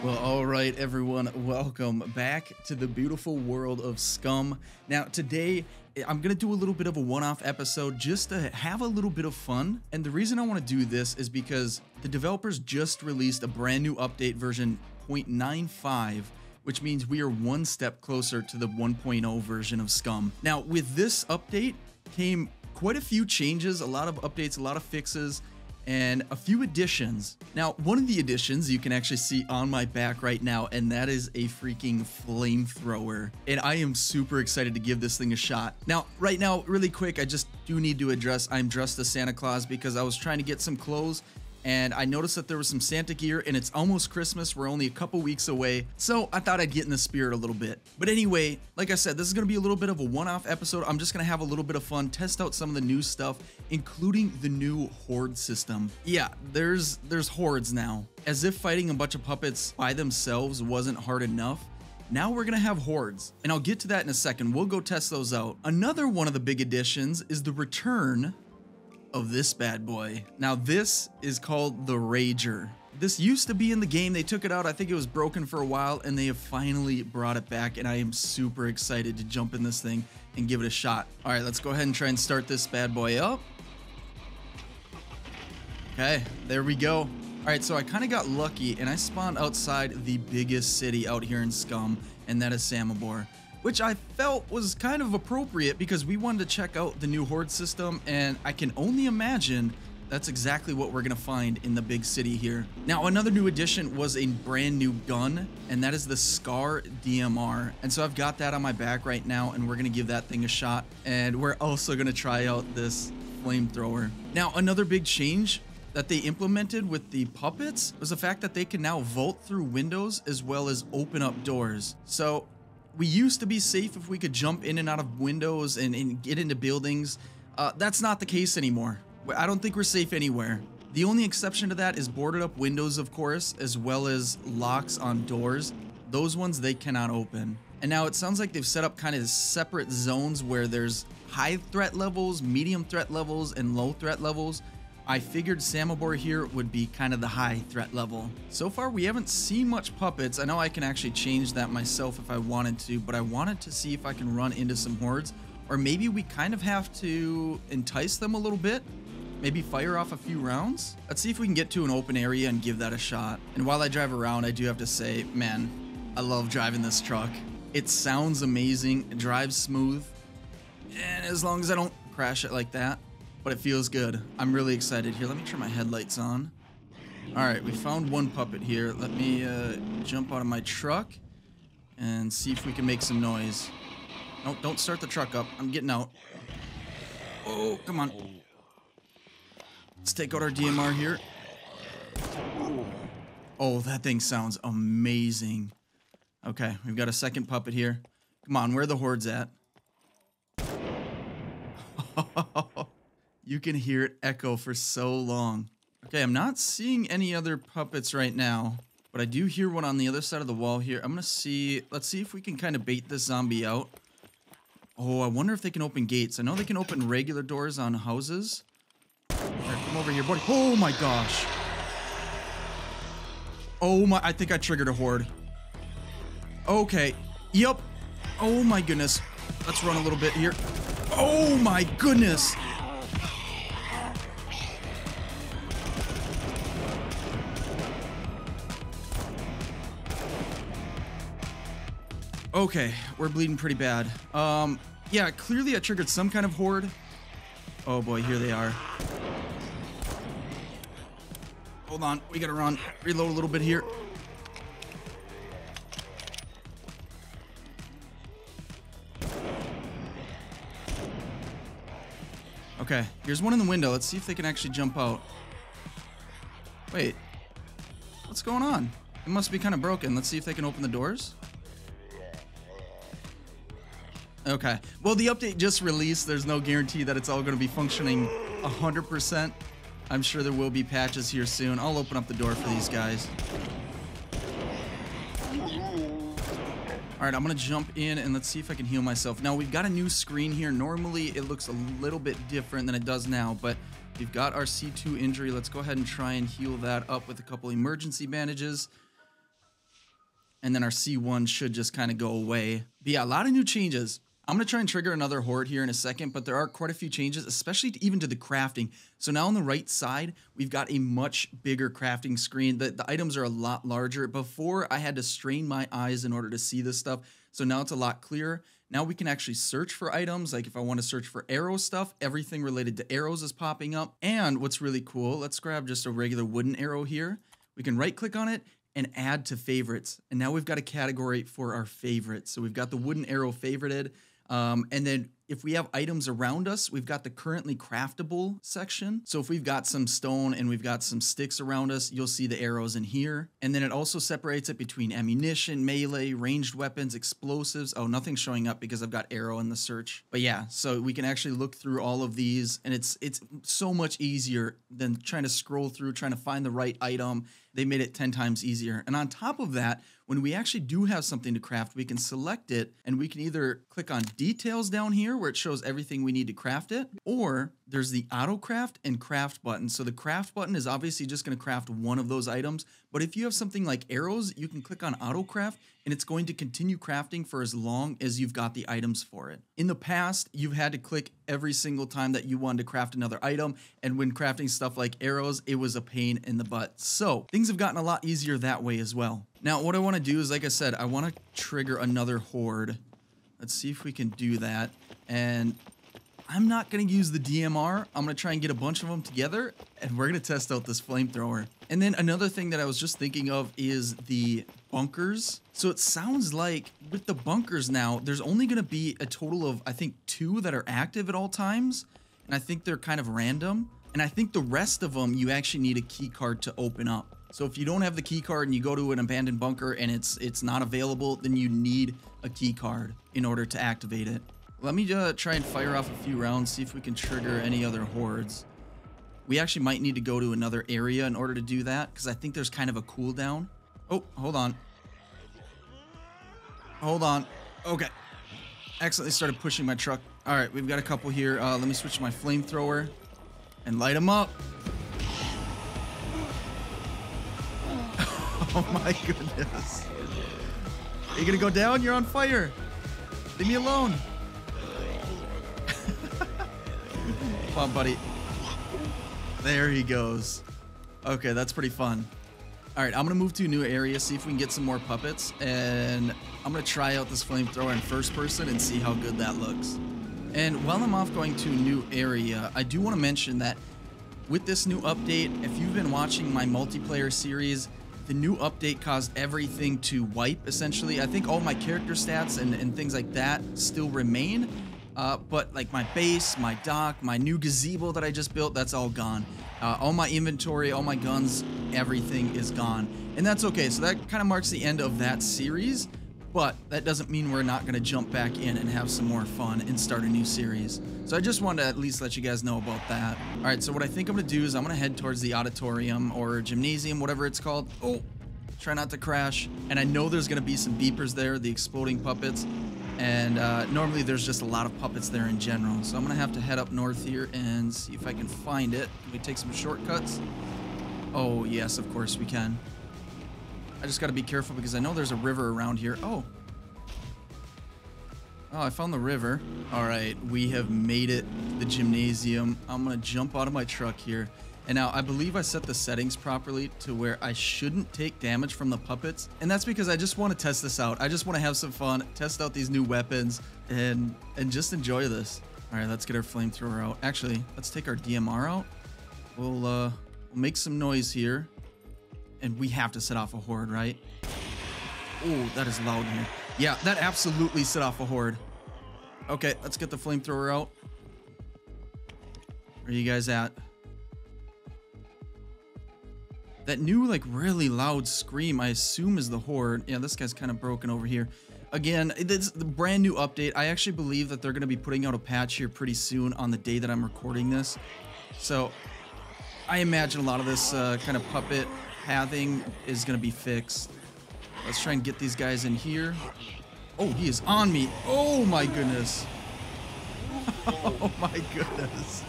Well, all right, everyone, welcome back to the beautiful world of Scum. Now, today, I'm going to do a little bit of a one-off episode just to have a little bit of fun. And the reason I want to do this is because the developers just released a brand new update version 0.95, which means we are one step closer to the 1.0 version of Scum. Now, with this update came quite a few changes, a lot of updates, a lot of fixes, and a few additions. Now, one of the additions you can actually see on my back right now, and that is a freaking flamethrower. And I am super excited to give this thing a shot. Now, right now, really quick, I just do need to address I'm dressed as Santa Claus because I was trying to get some clothes and I noticed that there was some Santa gear and it's almost Christmas. We're only a couple weeks away. So I thought I'd get in the spirit a little bit. But anyway, like I said, this is going to be a little bit of a one-off episode. I'm just going to have a little bit of fun, test out some of the new stuff, including the new horde system. Yeah, there's hordes now. As if fighting a bunch of puppets by themselves wasn't hard enough, now we're gonna have hordes, and I'll get to that in a second. We'll go test those out. Another one of the big additions is the return of this bad boy. Now this is called the Rager. This used to be in the game. They took it out. I think it was broken for a while and they have finally brought it back, and I am super excited to jump in this thing and give it a shot. All right, let's go ahead and try and start this bad boy up. Okay, there we go. All right, so I kind of got lucky and I spawned outside the biggest city out here in Scum, and that is Samobor, which I felt was kind of appropriate because we wanted to check out the new horde system, and I can only imagine that's exactly what we're gonna find in the big city here. Now, another new addition was a brand new gun, and that is the Scar DMR. And so I've got that on my back right now, and we're gonna give that thing a shot. And we're also gonna try out this flamethrower. Now, another big change that they implemented with the puppets was the fact that they can now vault through windows as well as open up doors. So we used to be safe if we could jump in and out of windows and get into buildings. That's not the case anymore. I don't think we're safe anywhere. The only exception to that is boarded up windows, of course, as well as locks on doors. Those ones they cannot open. And now it sounds like they've set up kind of separate zones where there's high threat levels, medium threat levels, and low threat levels. I figured Samobor here would be kind of the high threat level. So far, we haven't seen much puppets. I know I can actually change that myself if I wanted to, but I wanted to see if I can run into some hordes, or maybe we kind of have to entice them a little bit. Maybe fire off a few rounds. Let's see if we can get to an open area and give that a shot. And while I drive around, I do have to say, man, I love driving this truck. It sounds amazing, it drives smooth, and as long as I don't crash it like that. But it feels good. I'm really excited. Here, let me turn my headlights on. All right, we found one puppet here. Let me jump out of my truck and see if we can make some noise. No, don't start the truck up. I'm getting out. Oh, come on. Let's take out our DMR here. Oh, that thing sounds amazing. Okay, we've got a second puppet here. Come on, where are the hordes at? You can hear it echo for so long. Okay, I'm not seeing any other puppets right now, but I do hear one on the other side of the wall here. I'm gonna see, let's see if we can kind of bait this zombie out. Oh, I wonder if they can open gates. I know they can open regular doors on houses. Here, come over here, buddy. Oh my gosh. Oh my, I think I triggered a horde. Okay, yep. Oh my goodness. Let's run a little bit here. Oh my goodness. Okay, we're bleeding pretty bad. Yeah, clearly I triggered some kind of horde. Oh boy, here they are. Hold on, we gotta run. Reload a little bit here. Okay, here's one in the window. Let's see if they can actually jump out. Wait, what's going on? It must be kind of broken. Let's see if they can open the doors. Okay, well, the update just released. There's no guarantee that it's all going to be functioning 100%. I'm sure there will be patches here soon. I'll open up the door for these guys. All right, I'm going to jump in and let's see if I can heal myself. Now, we've got a new screen here. Normally, it looks a little bit different than it does now, but we've got our C2 injury. Let's go ahead and try and heal that up with a couple emergency bandages. and then our C1 should just kind of go away. But yeah, a lot of new changes. I'm going to try and trigger another horde here in a second, but there are quite a few changes, especially even to the crafting. So now on the right side, we've got a much bigger crafting screen. The items are a lot larger. Before, I had to strain my eyes in order to see this stuff, so now it's a lot clearer. Now we can actually search for items, like if I want to search for arrow stuff, everything related to arrows is popping up. And what's really cool, let's grab just a regular wooden arrow here. We can right-click on it and add to favorites. And now we've got a category for our favorites. So we've got the wooden arrow favorited. And then if we have items around us, we've got the currently craftable section. So if we've got some stone and we've got some sticks around us, you'll see the arrows in here. And then it also separates it between ammunition, melee, ranged weapons, explosives. Oh, nothing's showing up because I've got arrow in the search. But yeah, so we can actually look through all of these, and it's so much easier than trying to scroll through, trying to find the right item. They made it 10 times easier. And on top of that, when we actually do have something to craft, we can select it and we can either click on details down here where it shows everything we need to craft it, or there's the auto craft and craft button. So the craft button is obviously just going to craft one of those items, but if you have something like arrows, you can click on auto craft and it's going to continue crafting for as long as you've got the items for it. In the past, you've had to click every single time that you wanted to craft another item, and when crafting stuff like arrows, it was a pain in the butt. So things have gotten a lot easier that way as well. Now, what I want to do is, like I said, I want to trigger another horde. Let's see if we can do that. And I'm not going to use the DMR. I'm going to try and get a bunch of them together, and we're going to test out this flamethrower. And then another thing that I was just thinking of is the bunkers. So it sounds like with the bunkers now, there's only going to be a total of, I think, 2 that are active at all times. And I think they're kind of random. And I think the rest of them, you actually need a key card to open up. So if you don't have the key card and you go to an abandoned bunker and it's not available, then you need a key card in order to activate it. Let me try and fire off a few rounds, see if we can trigger any other hordes. We actually might need to go to another area in order to do that, because I think there's kind of a cooldown. Oh, hold on. Hold on. Okay. Accidentally started pushing my truck. All right, we've got a couple here. Let me switch to my flamethrower and light them up. Oh my goodness. Are you gonna go down? You're on fire. Leave me alone. Come on, buddy. There he goes. Okay, that's pretty fun. All right, I'm gonna move to a new area, see if we can get some more puppets, and I'm gonna try out this flamethrower in first person and see how good that looks. And while I'm off going to a new area, I do want to mention that with this new update, if you've been watching my multiplayer series, the new update caused everything to wipe, essentially. I think all my character stats and things like that still remain, but like my base, my dock, my new gazebo that I just built, that's all gone. All my inventory, all my guns, everything is gone. And that's okay, so that kind of marks the end of that series, but that doesn't mean we're not gonna jump back in and have some more fun and start a new series. So I just wanted to at least let you guys know about that. All right, so what I think I'm gonna do is I'm gonna head towards the auditorium or gymnasium, whatever it's called. Oh, try not to crash. And I know there's gonna be some beepers there, the exploding puppets. And normally there's just a lot of puppets there in general. So I'm gonna have to head up north here and see if I can find it. Can we take some shortcuts? Oh, yes, of course we can. I just gotta be careful because I know there's a river around here. Oh, I found the river. All right, we have made it to the gymnasium. I'm gonna jump out of my truck here. And now I believe I set the settings properly to where I shouldn't take damage from the puppets. And that's because I just want to test this out. I just want to have some fun, test out these new weapons, and just enjoy this. All right, let's get our flamethrower out. Actually, let's take our DMR out. We'll make some noise here. And we have to set off a horde, right? Oh, that is loud here. Yeah, that absolutely set off a horde. Okay, let's get the flamethrower out. Where are you guys at? That new, like, really loud scream, I assume is the horde. Yeah, this guy's kind of broken over here. Again, it's the brand new update. I actually believe that they're going to be putting out a patch here pretty soon on the day that I'm recording this. So, I imagine a lot of this kind of puppet pathing is going to be fixed. Let's try and get these guys in here. Oh, he is on me. Oh, my goodness. Oh, my goodness.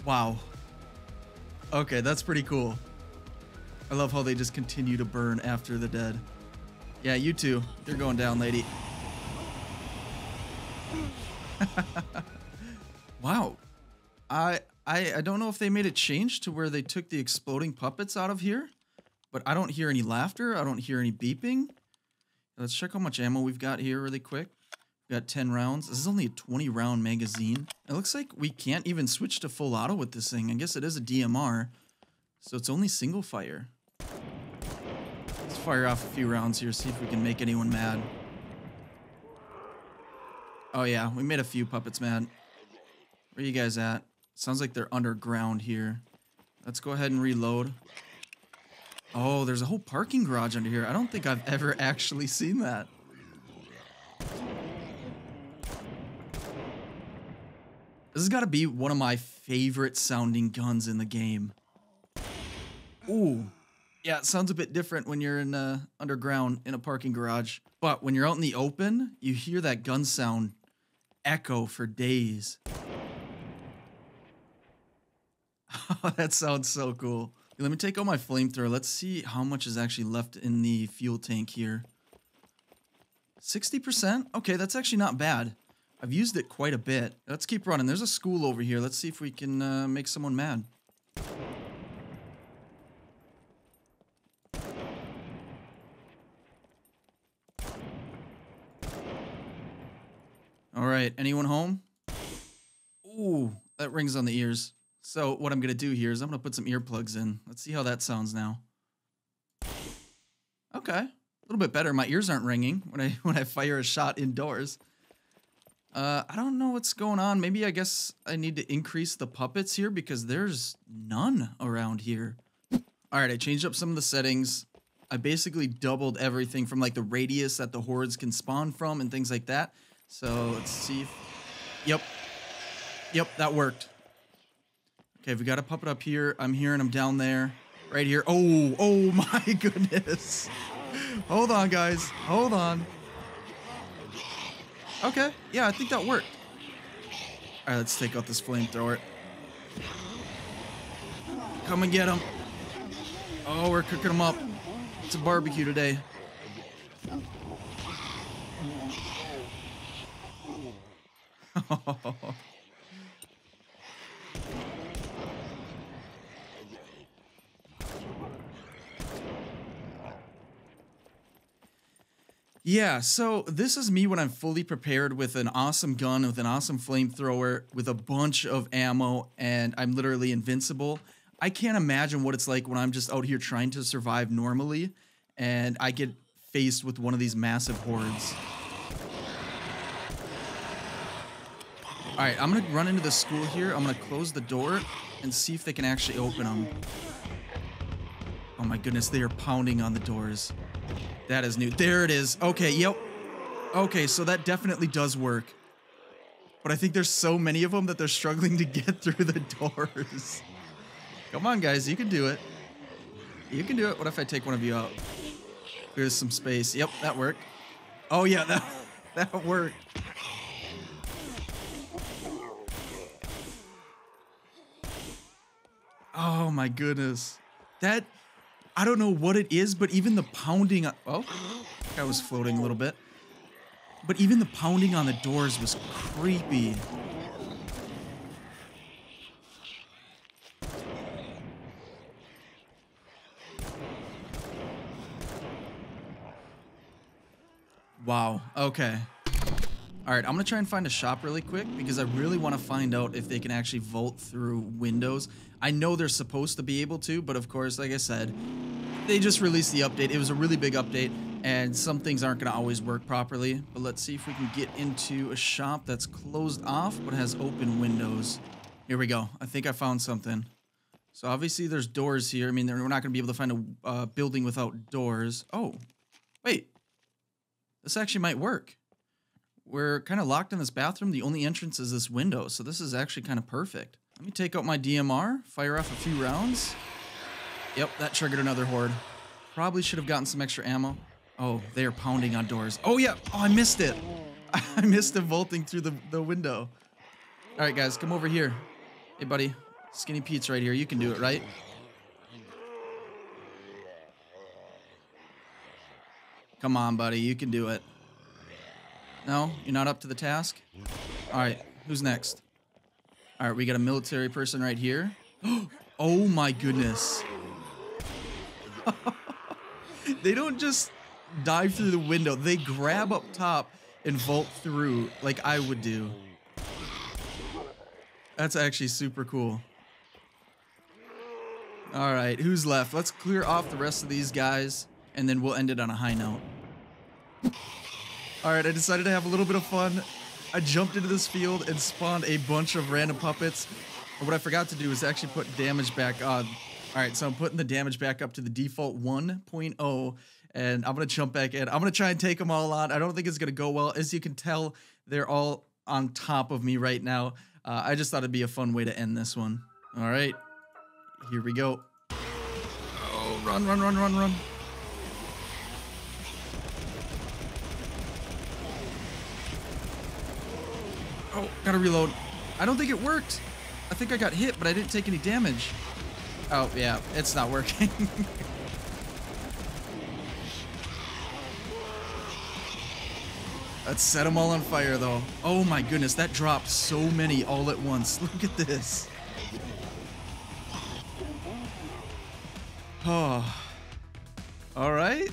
Wow. Okay, that's pretty cool. I love how they just continue to burn after the dead. Yeah, you too. You're going down, lady. Wow. I don't know if they made a change to where they took the exploding puppets out of here, but I don't hear any laughter. I don't hear any beeping. Let's check how much ammo we've got here really quick. We've got 10 rounds. This is only a 20 round magazine. It looks like we can't even switch to full auto with this thing. I guess it is a DMR, so it's only single fire. Let's fire off a few rounds here, see if we can make anyone mad. Oh yeah, we made a few puppets mad. Where are you guys at? Sounds like they're underground here. Let's go ahead and reload. Oh, there's a whole parking garage under here. I don't think I've ever actually seen that. This has got to be one of my favorite sounding guns in the game. Ooh. Yeah, it sounds a bit different when you're in underground in a parking garage. But when you're out in the open, you hear that gun sound echo for days. That sounds so cool. Let me take out my flamethrower. Let's see how much is actually left in the fuel tank here. 60%? Okay, that's actually not bad. I've used it quite a bit. Let's keep running. There's a school over here. Let's see if we can make someone mad. All right, anyone home? Ooh, that rings on the ears. So what I'm going to do here is I'm going to put some earplugs in. Let's see how that sounds now. Okay, a little bit better. My ears aren't ringing when I fire a shot indoors. I don't know what's going on. Maybe I guess I need to increase the puppets here because there's none around here. All right, I changed up some of the settings. I basically doubled everything from like the radius that the hordes can spawn from and things like that. So let's see if... Yep, that worked. Okay, we got a puppet up here. I'm hearing him down there. Right here. Oh my goodness. Hold on, guys. Hold on. Okay, yeah, I think that worked. All right, let's take out this flamethrower. Come and get him. Oh, we're cooking them up. It's a barbecue today. Yeah, so this is me when I'm fully prepared with an awesome gun, with an awesome flamethrower, with a bunch of ammo, and I'm literally invincible. I can't imagine what it's like when I'm just out here trying to survive normally, and I get faced with one of these massive hordes. All right, I'm gonna run into the school here. I'm gonna close the door and see if they can actually open them. Oh my goodness, they are pounding on the doors. That is new. There it is. Okay, yep. Okay, so that definitely does work. But I think there's so many of them that they're struggling to get through the doors. Come on, guys. You can do it. You can do it. What if I take one of you out? There's some space. Yep, that worked. Oh, yeah, that worked. Oh, my goodness. That... I don't know what it is, but even the pounding... Oh, I was floating a little bit. But even the pounding on the doors was creepy. Wow, okay. All right, I'm gonna try and find a shop really quick because I really want to find out if they can actually vault through windows. I know they're supposed to be able to, but of course, like I said, they just released the update. It was a really big update, and some things aren't gonna always work properly. But let's see if we can get into a shop that's closed off but has open windows. Here we go. I think I found something. So obviously there's doors here. I mean, we're not gonna be able to find a building without doors. Oh, wait. This actually might work. We're kind of locked in this bathroom. The only entrance is this window, so this is actually kind of perfect. Let me take out my DMR, fire off a few rounds. Yep, that triggered another horde. Probably should have gotten some extra ammo. Oh, they are pounding on doors. Oh, yeah. Oh, I missed it. I missed him vaulting through the window. All right, guys, come over here. Hey, buddy. Skinny Pete's right here. You can do it, right? Come on, buddy. You can do it. No, you're not up to the task? All right, who's next? All right, we got a military person right here. Oh my goodness. They don't just dive through the window. They grab up top and vault through like I would do. That's actually super cool. All right, who's left? Let's clear off the rest of these guys, and then we'll end it on a high note. All right, I decided to have a little bit of fun. I jumped into this field and spawned a bunch of random puppets. And what I forgot to do is actually put damage back on. All right, so I'm putting the damage back up to the default 1.0, and I'm going to jump back in. I'm going to try and take them all on. I don't think it's going to go well. As you can tell, they're all on top of me right now. I just thought it'd be a fun way to end this one. All right, here we go. Oh, run, run, run, run, run. Oh, gotta reload. I don't think it worked. I think I got hit, but I didn't take any damage. Oh, yeah, it's not working. Let's set them all on fire, though. Oh my goodness, that dropped so many all at once. Look at this. Oh. All right.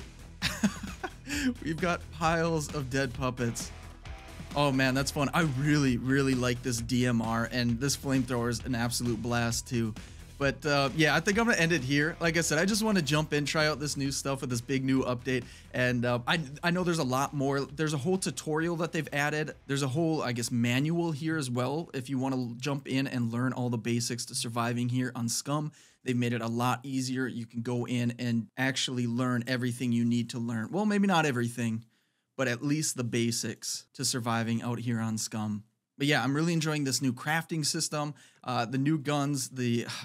We've got piles of dead puppets. Oh man, that's fun. I really, really like this DMR, and this flamethrower is an absolute blast too. But yeah, I think I'm gonna end it here. Like I said, I just want to jump in, try out this new stuff with this big new update. And I know there's a lot more. There's a whole tutorial that they've added. There's a whole, I guess, manual here as well. If you want to jump in and learn all the basics to surviving here on Scum, they've made it a lot easier. You can go in and actually learn everything you need to learn. Well, maybe not everything, but at least the basics to surviving out here on Scum. But yeah, I'm really enjoying this new crafting system, the new guns,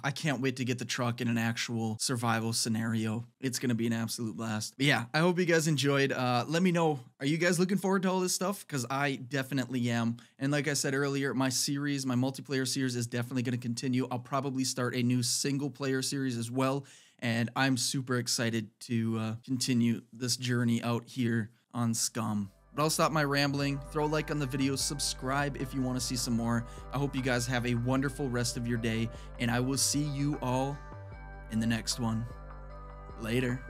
I can't wait to get the truck in an actual survival scenario. It's going to be an absolute blast. But yeah, I hope you guys enjoyed. Let me know, are you guys looking forward to all this stuff? Because I definitely am. And like I said earlier, my multiplayer series is definitely going to continue. I'll probably start a new single player series as well. And I'm super excited to continue this journey out here on Scum. But I'll stop my rambling. Throw a like on the video, subscribe if you want to see some more. I hope you guys have a wonderful rest of your day, and I will see you all in the next one. Later.